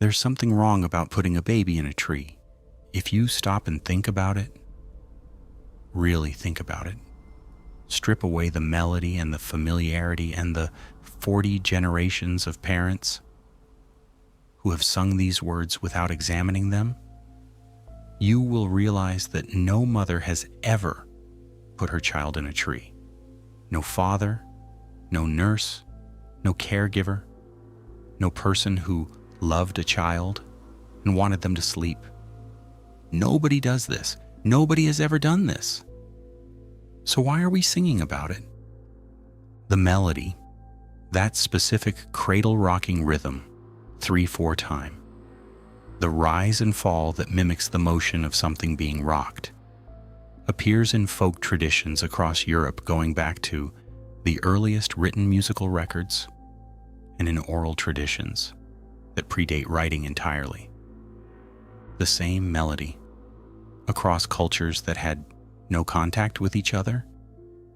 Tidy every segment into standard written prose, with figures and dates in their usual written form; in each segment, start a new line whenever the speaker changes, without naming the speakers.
There's something wrong about putting a baby in a tree. If you stop and think about it, really think about it, strip away the melody and the familiarity and the 40 generations of parents who have sung these words without examining them, you will realize that no mother has ever put her child in a tree. No father, no nurse, no caregiver, no person who loved a child and wanted them to sleep. Nobody does this. Nobody has ever done this. So why are we singing about it? The melody, that specific cradle-rocking rhythm, 3/4 time. The rise and fall that mimics the motion of something being rocked, appears in folk traditions across Europe going back to the earliest written musical records and in oral traditions that predate writing entirely. The same melody across cultures that had no contact with each other,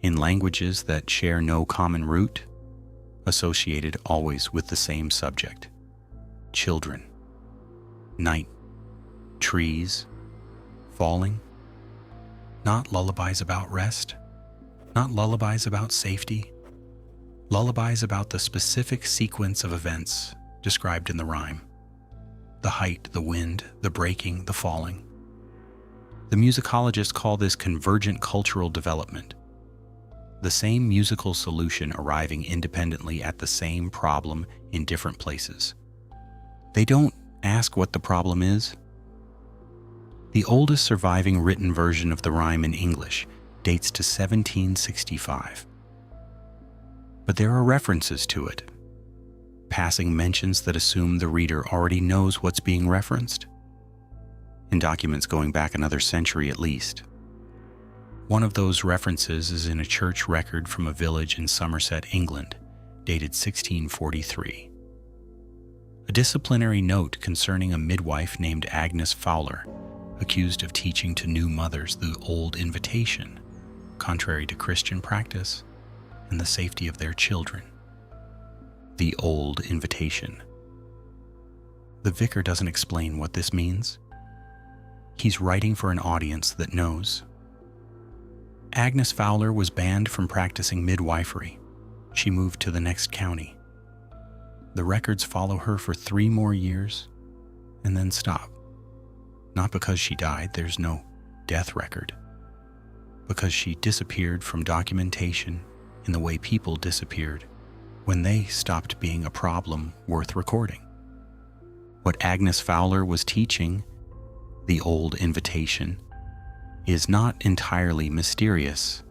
in languages that share no common root, associated always with the same subject: children, night, trees, falling. Not lullabies about rest, not lullabies about safety, lullabies about the specific sequence of events described in the rhyme: the height, the wind, the breaking, the falling. The musicologists call this convergent cultural development, the same musical solution arriving independently at the same problem in different places. They don't ask what the problem is. The oldest surviving written version of the rhyme in English dates to 1765. But there are references to it, passing mentions that assume the reader already knows what's being referenced, in documents going back another century at least. One of those references is in a church record from a village in Somerset, England, dated 1643. A disciplinary note concerning a midwife named Agnes Fowler, accused of teaching to new mothers the old invitation, contrary to Christian practice and the safety of their children. The old invitation. The vicar doesn't explain what this means. He's writing for an audience that knows. Agnes Fowler was banned from practicing midwifery. She moved to the next county. The records follow her for 3 more years and then stop. Not because she died, there's no death record. Because she disappeared from documentation in the way people disappeared when they stopped being a problem worth recording. What Agnes Fowler was teaching, the old invitation, is not entirely mysterious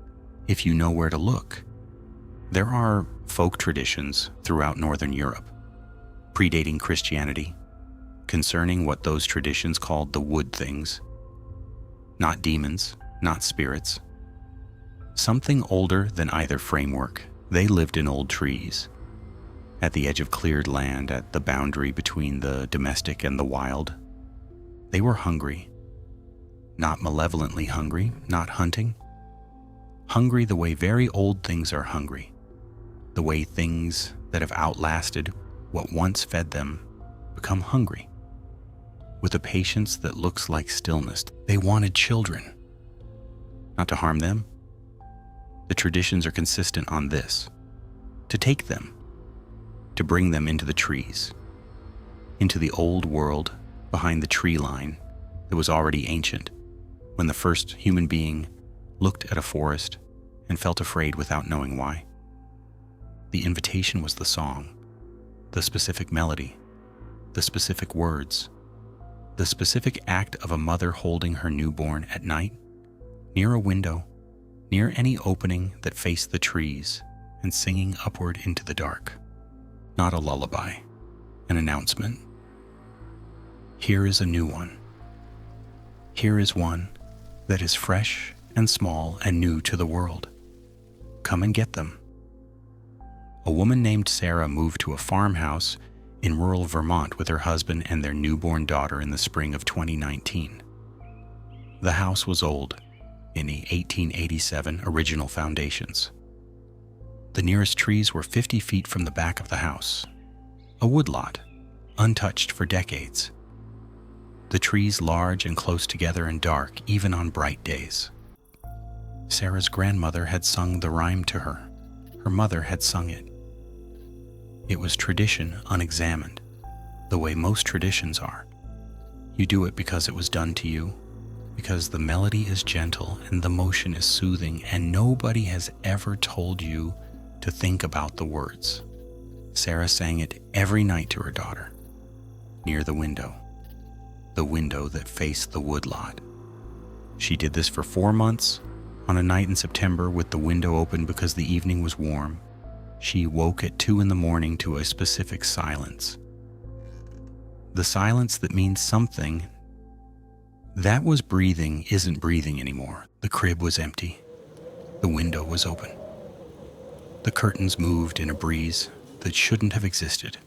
if you know where to look. There are folk traditions throughout Northern Europe, predating Christianity, concerning what those traditions called the wood things. Not demons, not spirits. Something older than either framework. They lived in old trees, at the edge of cleared land, at the boundary between the domestic and the wild. They were hungry. Not malevolently hungry, not hunting. Hungry the way very old things are hungry. The way things that have outlasted what once fed them become hungry. With a patience that looks like stillness. They wanted children. Not to harm them. The traditions are consistent on this: to take them, to bring them into the trees, into the old world behind the tree line that was already ancient, when the first human being looked at a forest and felt afraid without knowing why. The invitation was the song, the specific melody, the specific words, the specific act of a mother holding her newborn at night, near a window, near any opening that faced the trees, and singing upward into the dark. Not a lullaby, an announcement. Here is a new one. Here is one that is fresh and small and new to the world. Come and get them. A woman named Sarah moved to a farmhouse in rural Vermont with her husband and their newborn daughter in the spring of 2019. The house was old, in the 1887 original foundations. The nearest trees were 50 feet from the back of the house, a woodlot, untouched for decades. The trees large and close together and dark, even on bright days. Sarah's grandmother had sung the rhyme to her. Her mother had sung it. It was tradition unexamined, the way most traditions are. You do it because it was done to you, because the melody is gentle and the motion is soothing, and nobody has ever told you to think about the words. Sarah sang it every night to her daughter, near the window that faced the woodlot. She did this for 4 months. On a night in September, with the window open because the evening was warm, she woke at 2 a.m. to a specific silence. The silence that means something. That was breathing isn't breathing anymore. The crib was empty. The window was open. The curtains moved in a breeze that shouldn't have existed.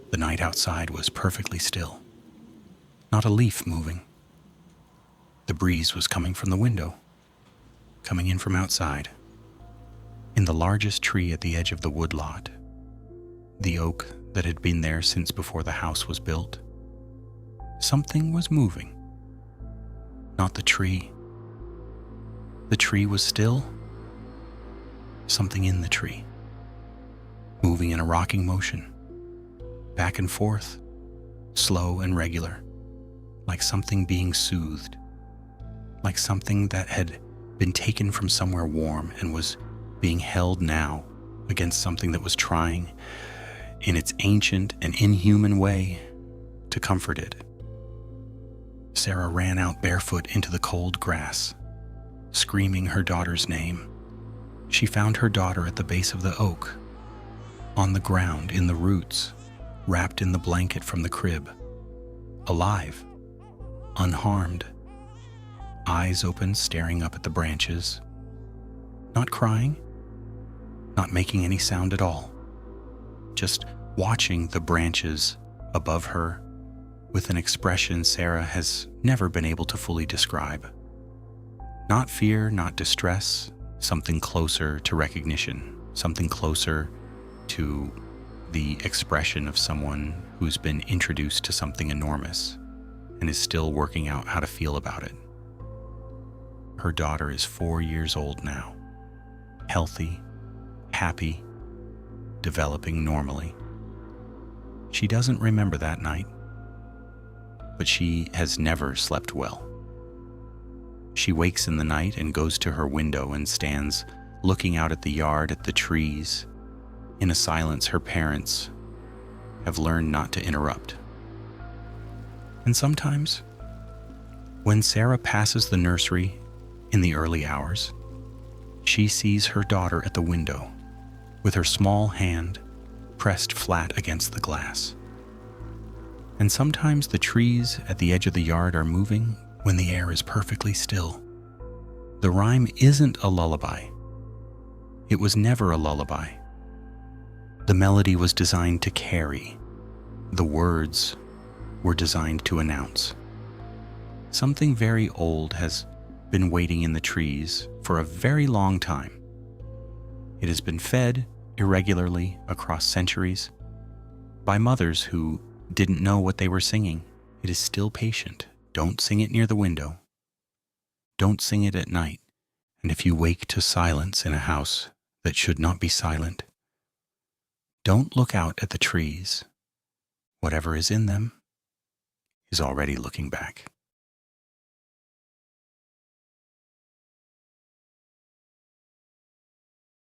The night outside was perfectly still. Not a leaf moving. The breeze was coming from the window, coming in from outside. In the largest tree at the edge of the woodlot, the oak that had been there since before the house was built, something was moving. Not the tree. The tree was still. Something in the tree, moving in a rocking motion, back and forth, slow and regular, like something being soothed, like something that had been taken from somewhere warm and was being held now against something that was trying, in its ancient and inhuman way, to comfort it. Sarah ran out barefoot into the cold grass, screaming her daughter's name. She found her daughter at the base of the oak, on the ground in the roots, wrapped in the blanket from the crib, alive, unharmed, eyes open, staring up at the branches, not crying, not making any sound at all, just watching the branches above her with an expression Sarah has never been able to fully describe. Not fear, not distress, something closer to recognition, something closer to the expression of someone who's been introduced to something enormous and is still working out how to feel about it. Her daughter is 4 years old now, healthy, happy, developing normally. She doesn't remember that night, but she has never slept well. She wakes in the night and goes to her window and stands looking out at the yard, at the trees, in a silence her parents have learned not to interrupt. And sometimes, when Sarah passes the nursery in the early hours, she sees her daughter at the window with her small hand pressed flat against the glass. And sometimes the trees at the edge of the yard are moving when the air is perfectly still. The rhyme isn't a lullaby. It was never a lullaby. The melody was designed to carry. The words were designed to announce. Something very old has been waiting in the trees for a very long time. It has been fed irregularly across centuries by mothers who didn't know what they were singing. It is still patient. Don't sing it near the window. Don't sing it at night. And if you wake to silence in a house that should not be silent, don't look out at the trees. Whatever is in them is already looking back.